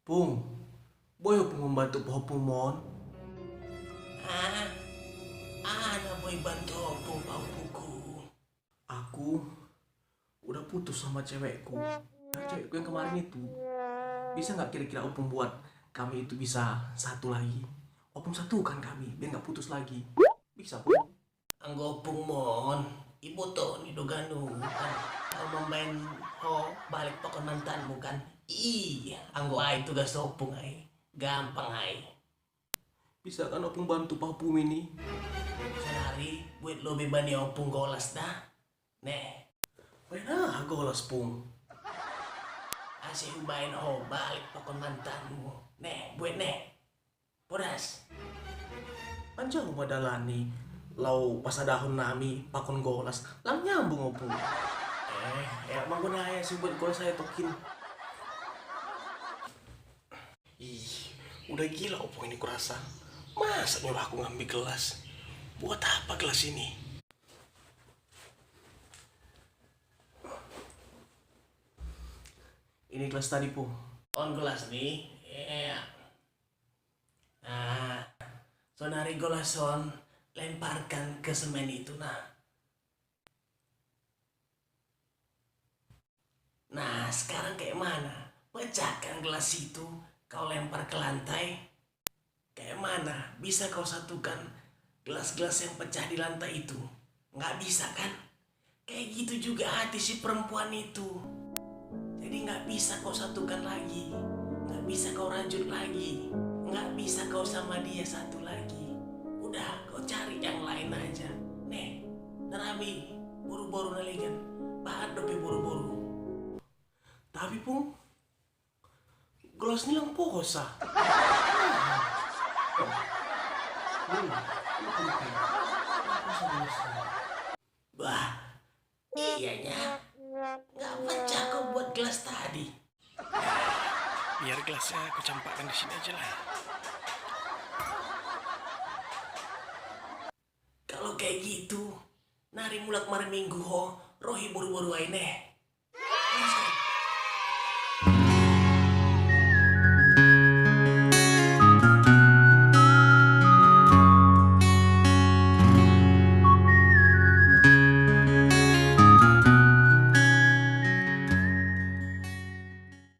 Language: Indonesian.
Pung, boy pung membantu pohon pumon. Ah, ana boy bantu opung pau buku. Aku udah putus sama cewekku. Nah, cewekku yang kemarin itu. Bisa nggak kira-kira opung buat kami itu bisa satu lagi? Opung satukan kami biar nggak putus lagi. Bisa pung? Anggo opung mon, ibu to ni doganu kan. Kau membain balik pokon mantanmu kan. Anggo ai tugas opung ai. Gampang ai. Bisa kan opung bantu pohon pum ini? Senari buat lo bebani opung golas dah. Nih, Nah, golas pung. asih ubain balik pokon mantanmu. Nih, buat nih. Podas. Anjang madalani. Lau pasadahon nami pakon golas. Lang nyambung opung. Emang gue nanya sih buat golas saya tokin. Ih, udah gila opung ini kurasa. Masa nyuruh aku ngambil gelas? Buat apa gelas ini? Ini gelas tadi, Pung. On gelas nih. Iya. Nah, sonari golason lemparkan ke semen itu nah. Nah, sekarang kayak mana? Pecahkan gelas itu, kau lempar ke lantai. Kayak mana? Bisa kau satukan gelas-gelas yang pecah di lantai itu? Nggak bisa kan? Kayak gitu juga hati si perempuan itu. Jadi nggak bisa kau satukan lagi. Nggak bisa kau rajut lagi. Nggak bisa kau sama dia satu lagi. Udah, kau cari yang lain aja. Nih, narabi, buru-buru naligan. Bahan dope buru-buru. Tapi, Pung, gelas ini yang posa. Bah, iyanya. Nggak pecah kau buat gelas tadi. Biar gelasnya aku campakkan di sini aja lah. Kalau kayak gitu, nari mulak mari minggu rohi buru-buru aja nih.